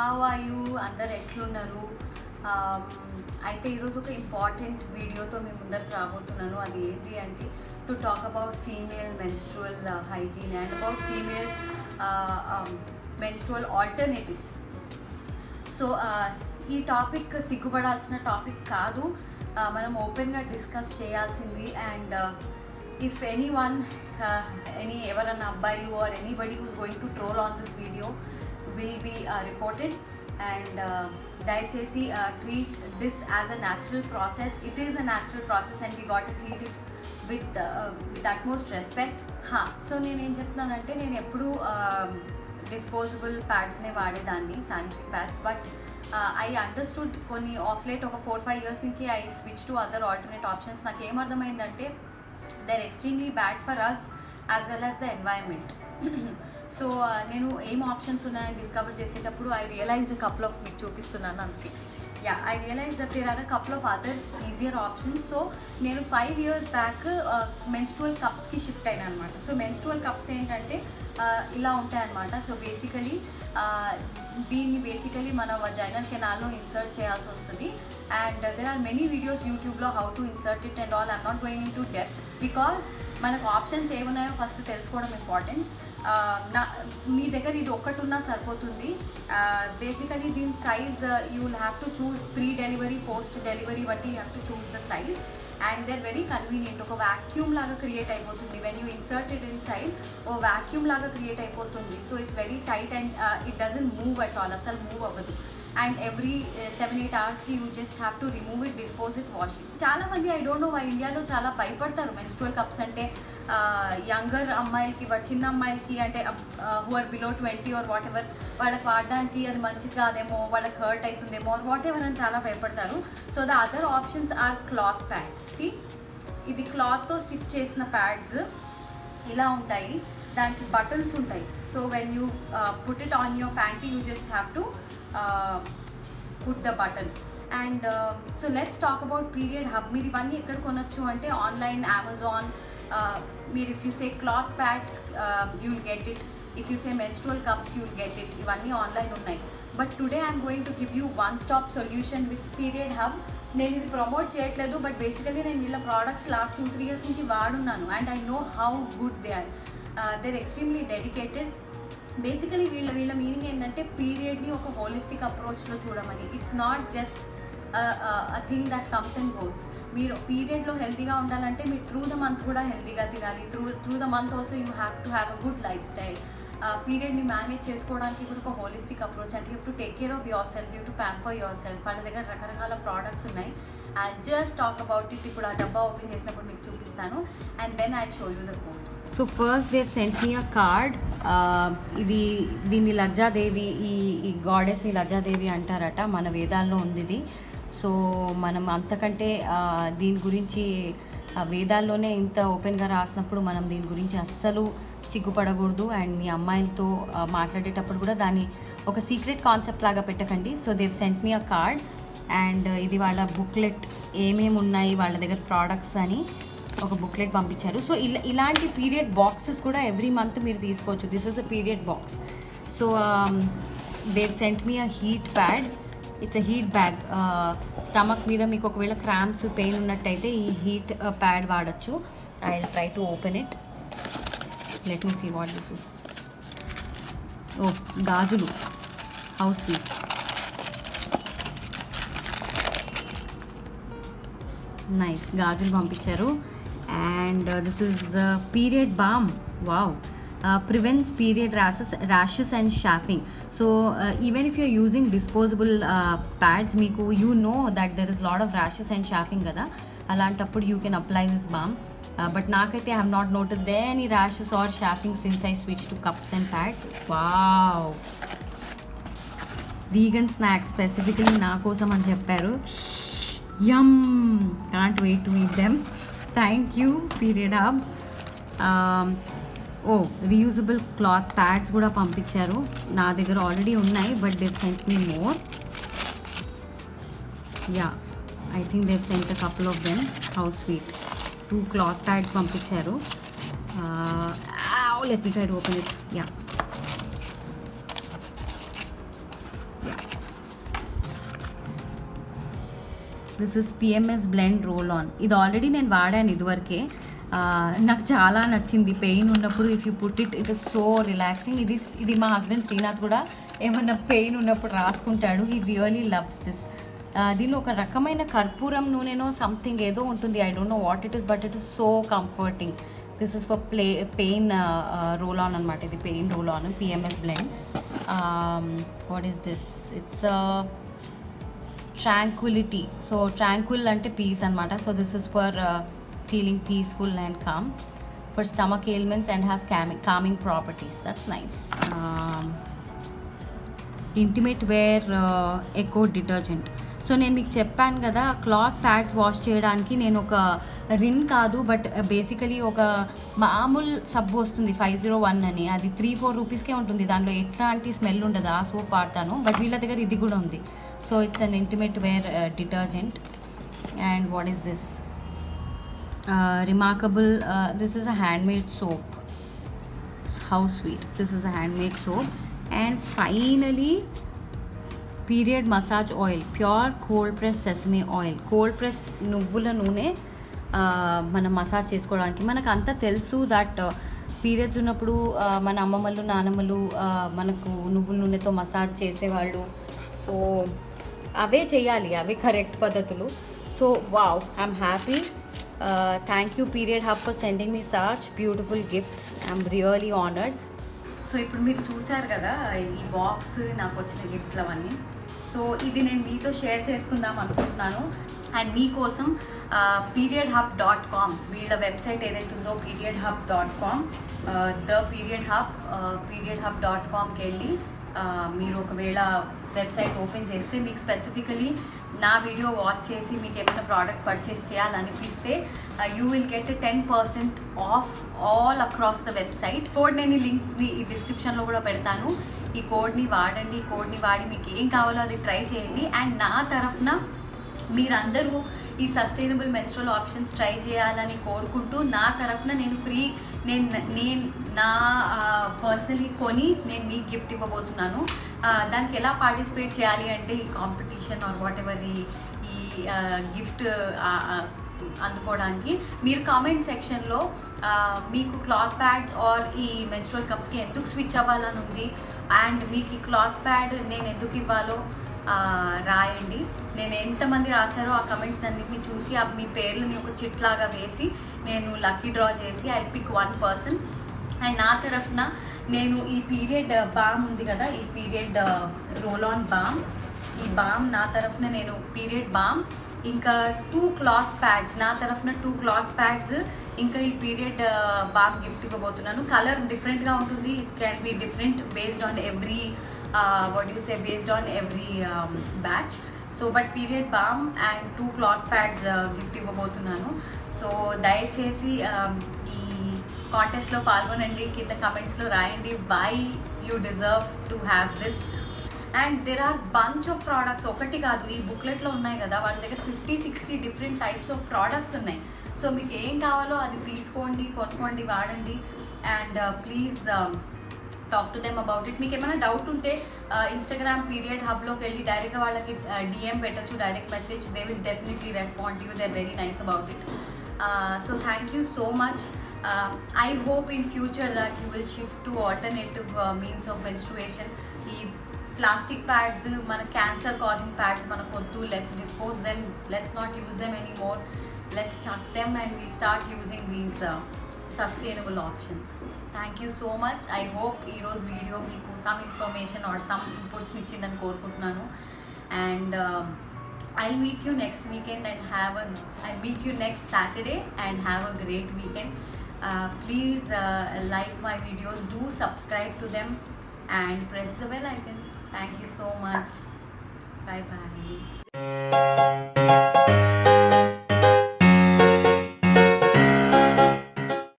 How are you, అందరు ఎట్లున్నారు? అయితే ఈరోజు ఒక ఇంపార్టెంట్ వీడియోతో మీ ముందరకు రాబోతున్నాను. అది ఏంటి అంటే to talk about female menstrual hygiene and about female menstrual alternatives. So ఈ టాపిక్ సిగ్గుపడాల్సిన టాపిక్ కాదు, మనం ఓపెన్గా డిస్కస్ చేయాల్సింది. అండ్ ఇఫ్ ఎనీ వన్ ఎవరన్నా అబ్బాయిలు or anybody who's going to troll on this video will be reported, and దయచేసి treat this as a natural process. It is a natural process and we got to treat it with utmost respect. So నేను ఏం చెప్తున్నానంటే, నేను ఎప్పుడు disposable ప్యాడ్స్నే వాడేదాన్ని, sanitary pads. But I understood కొన్ని of late ఒక 4-5 years నుంచి I switch to other alternate options. నాకు ఏమర్థమైందంటే they are extremely bad for us as well as the environment. So నేను ఏం ఆప్షన్స్ ఉన్నాయని డిస్కవర్ చేసేటప్పుడు ఐ రియలైజ్డ్ కపుల్ ఆఫ్, మీకు చూపిస్తున్నాను అంతే. I realize that there are a couple of other easier options. So నేను 5 years బ్యాక్ మెన్స్ట్రువల్ కప్స్కి shift అయినా అనమాట. సో మెన్స్ట్రువల్ కప్స్ ఏంటంటే ఇలా ఉంటాయన్నమాట. సో దీన్ని మన వజైనల్ కెనాల్లో ఇన్సర్ట్ చేయాల్సి వస్తుంది. And there are many videos యూట్యూబ్లో how to insert it and all. I'm not going into depth because మనకు ఆప్షన్స్ ఏమున్నాయో ఫస్ట్ తెలుసుకోవడం ఇంపార్టెంట్. మీ దగ్గర ఇది ఒక్కటి ఉన్నా సరిపోతుంది. బేసికలీ దీని size you will have to choose pre delivery, post delivery బట్టి you have to choose the size. And they are very convenient. ఒక వ్యాక్యూమ్ లాగా క్రియేట్ అయిపోతుంది. When you insert it in side oh vacuum లాగా create అయిపోతుంది. So it's very tight and it doesn't move at all, అసలు move అవ్వదు. And every 7-8 hours you just have to remove it, dispose it, wash it. చాలా మంది I don't no why ఇండియాలో చాలా భయపడతారు menstrual cups అంటే. Younger అమ్మాయిలకి, చిన్న అమ్మాయిలకి అంటే who are below 20 or whatever, వాళ్ళకి వాడడానికి అది మంచిది కాదేమో, వాళ్ళకి హర్ట్ అవుతుందేమో ఆర్ వాట్ ఎవర్ అని చాలా భయపడతారు. So the other options are cloth pads. ఇది క్లాత్తో స్టిచ్ చేసిన ప్యాడ్స్ ఇలా ఉంటాయి. దానికి బటన్స్ ఉంటాయి. So when you put it on your panty you just have to put the button. And so let's talk about period hub. మీరు ఇవన్నీ ఎక్కడ కొనొచ్చు అంటే ఆన్లైన్, అమెజాన్. మీరు if you say cloth pads you will get it. If you say menstrual cups you will get it. ఇవన్నీ online ఉన్నాయి. But today I'm going to give you one stop solution with period hub. నేను ఇది promote చేయట్లేదు, but basically నేను వీళ్ళ products last 2-3 years నుంచి వాడున్నాను. And I know how good they are. they're extremely dedicated. Basically వీళ్ళ meaning ఏంటంటే పీరియడ్ని ఒక హోలిస్టిక్ అప్రోచ్లో చూడమని. It's not just a thing that comes and goes. మీరు పీరియడ్లో హెల్తీగా ఉండాలంటే మీరు త్రూ ద మంత్ కూడా హెల్తీగా తినాలి. Through the month also you have to have a good lifestyle. పీరియడ్ని మేనేజ్ చేసుకోవడానికి కూడా ఒక హోలిస్టిక్ అప్రోచ్. అంటే you to take care of yourself, you to pamper yourself. వాళ్ళ దగ్గర రకరకాల ప్రోడక్ట్స్ ఉన్నాయి. I just talk about it. ఇప్పుడు ఆ డబ్బా ఓపెన్ చేసినప్పుడు మీకు చూపిస్తాను. And then I show you the code. So first they sent me a card. దీన్ని లజ్జాదేవి, ఈ గాడెస్ని లజ్జాదేవి అంటారట. మన వేదాల్లో ఉంది ఇది. సో మనం అంతకంటే దీని గురించి వేదాల్లోనే ఇంత ఓపెన్గా రాసినప్పుడు మనం దీని గురించి అస్సలు సిగ్గుపడకూడదు. అండ్ మీ అమ్మాయిలతో మాట్లాడేటప్పుడు కూడా దాన్ని ఒక సీక్రెట్ కాన్సెప్ట్ లాగా పెట్టకండి. So they've sent me a card. And ఇది వాళ్ళ బుక్లెట్, ఏమేమి ఉన్నాయి వాళ్ళ దగ్గర ప్రోడక్ట్స్ అని ఒక బుక్లెట్ పంపించారు. సో ఇలాంటి పీరియడ్ బాక్సెస్ కూడా ఎవ్రీ మంత్ మీరు తీసుకోవచ్చు. This is a period box. So they've sent me a heat pad. It's a heat bag. Stomach మీద మీకు ఒకవేళ క్రాంప్స్, పెయిన్ ఉన్నట్టయితే ఈ హీట్ ప్యాడ్ వాడచ్చు. I will try to open it. Let me see what this is. Oh, గాజులు, how sweet. Nice, గాజులు పంపించారు. And this is period balm. Wow. Prevents period rashes and chaffing. So even if you're using disposable pads, meeku you know that there is a lot of rashes and chaffing kada. Alantappudu you can apply this balm. But naakaithe I have not noticed any rashes or chaffing since I switched to cups and pads. Wow. Vegan snacks specifically na kosam ani chepparu. Yum. Can't wait to eat them. Thank you Period Hub. Reusable cloth pads కూడా పంపించారు. నా దగ్గర already ఉన్నాయి, but they sent me more. I think they sent a couple of them. How sweet. 2 cloth pads పంపించారు. Let me try to open it. This is PMS blend roll on. ఇది already నేను వాడాను ఇదివరకే. నాకు చాలా నచ్చింది. Pain ఉన్నప్పుడు if you put it it is so relaxing. ఇది మా హస్బెండ్ శ్రీనాథ్ కూడా ఏమన్నా పెయిన్ ఉన్నప్పుడు రాసుకుంటాడు. He really loves this. దీనిలో ఒక రకమైన కర్పూరం నూనెనో సంథింగ్ ఏదో ఉంటుంది. I don't know what it is, but it is so comforting. This is for pain roll on అనమాట. ఇది pain roll on PMS blend. What is this? It's tranquillity. So tranquil అంటే పీస్ అనమాట. So this is for feeling peaceful and calm, for stomach ailments, and has calming properties. That's nice. Intimate wear eco detergent. So నేను మీకు చెప్పాను కదా, cloth pods wash చేయడానికి నేను ఒక Rin కాదు, బట్ బేసికలీ ఒక మామూలు సబ్బు వస్తుంది 501 అని. అది 3-4 రూపీస్కే ఉంటుంది. దాంట్లో ఎట్లాంటి స్మెల్ ఉండదు. ఆ సోప్ వాడతాను, బట్ వీళ్ళ దగ్గర ఇది కూడా ఉంది. So it's an intimate wear detergent. And what is this? Remarkable. This is a handmade soap. How sweet. This is a handmade soap. And finally, period massage oil, pure cold pressed sesame oil. Cold pressed నువ్వుల నూనె మనం massage చేసుకోవడానికి. మనకు అంతా తెలుసు that periods ఉన్నప్పుడు మన అమ్మమ్మలు నానమ్మలు మనకు నువ్వుల నూనెతో మసాజ్ చేసేవాళ్ళు. సో అవే చేయాలి, అవే కరెక్ట్ పద్ధతులు. So wow, I'm happy. Thank you Period Hub for sending me such beautiful gifts. I'm really honored. So ఇప్పుడు మీరు చూసారు కదా ఈ బాక్స్, నాకు వచ్చిన గిఫ్ట్లు అవన్నీ. సో ఇది నేను మీతో షేర్ చేసుకుందాం అనుకుంటున్నాను. అండ్ మీకోసం periodhub.com, వీళ్ళ వెబ్సైట్ ఏదైతే ఉందో periodhub.com, ద periodhub.comకి వెళ్ళి మీరు ఒకవేళ వెబ్సైట్ ఓపెన్ చేస్తే మీకు స్పెసిఫికలీ నా వీడియో వాచ్ చేసి మీకు ఏమైనా ప్రోడక్ట్ పర్చేస్ చేయాలనిపిస్తే you will get 10% off all across the website. Code నేను ఈ లింక్ని ఈ డిస్క్రిప్షన్లో కూడా పెడతాను. ఈ కోడ్ని వాడండి. ఈ కోడ్ని వాడి మీకు ఏం కావాలో అది ట్రై చేయండి. అండ్ నా తరఫున మీరందరూ ఈ సస్టైనబుల్ మెన్స్ట్రువల్ ఆప్షన్స్ ట్రై చేయాలని కోరుకుంటూ, నా తరఫున నేను నా పర్సనలీ కొని నేను మీకు గిఫ్ట్ ఇవ్వబోతున్నాను. దానికి ఎలా పార్టిసిపేట్ చేయాలి అంటే ఈ కాంపిటీషన్ ఆర్ వాట్ ఎవర్ ఈ గిఫ్ట్ అందుకోవడానికి మీరు కామెంట్ సెక్షన్లో మీకు క్లాత్ ప్యాడ్స్ ఆర్ ఈ మెన్స్ట్రువల్ కప్స్కి ఎందుకు స్విచ్ అవ్వాలని ఉంది, అండ్ మీకు ఈ క్లాత్ ప్యాడ్ నేను ఎందుకు ఇవ్వాలో రాయండి. నేను ఎంతమంది రాశారో ఆ కమెంట్స్ అన్నింటినీ చూసి మీ పేర్లని ఒక చిట్ లాగా వేసి నేను లక్కీ డ్రా చేసి ఐ పిక్ 1 పర్సన్. అండ్ నా తరఫున నేను ఈ పీరియడ్ బామ్ ఉంది కదా, ఈ పీరియడ్ రోల్ ఆన్ బామ్, ఈ బామ్ నా తరఫున నేను పీరియడ్ బామ్, ఇంకా 2 క్లాత్ ప్యాడ్స్, నా తరఫున 2 క్లాత్ ప్యాడ్స్, ఇంకా ఈ పీరియడ్ బామ్ గిఫ్ట్ ఇవ్వబోతున్నాను. కలర్ డిఫరెంట్గా ఉంటుంది. It can be different based on every based on every batch. So but period balm and 2 cloth pads gift ఇవ్వబోతున్నాను. సో దయచేసి ఈ కాంటెస్ట్లో పాల్గొనండి. కింద కమెంట్స్లో రాయండి why you deserve to have this. And there are bunch of products. ఒకటి కాదు, ఈ బుక్లెట్లో ఉన్నాయి కదా, వాళ్ళ దగ్గర 50-60 డిఫరెంట్ టైప్స్ ఆఫ్ ప్రోడక్ట్స్ ఉన్నాయి. సో మీకు ఏం కావాలో అది తీసుకోండి, కొనుక్కోండి, వాడండి. And please talk to them about it. మీకు ఏమైనా డౌట్ ఉంటే ఇన్స్టాగ్రామ్ పీరియడ్ హబ్లోకి వెళ్ళి డైరెక్ట్గా వాళ్ళకి డిఎం పెట్టచ్చు, direct message. They will definitely respond to you. They are very nice about it. So thank you so much. I hope in future that you will shift to alternative means of menstruation. ఈ plastic pads, మన cancer causing pads మనకొద్దు. Let's dispose them. Let's not use them anymore. Let's chuck them and we start using these sustainable options. Thank you so much. I hope ఈ రోజు video మీకు some information or some inputs ఇచ్చిందని కోరుకుంటున్నాను. And I'll meet you next weekend and I'll meet you next Saturday and have a great weekend. Please like my videos, do subscribe to them and press the bell icon. Thank you so much. Bye bye.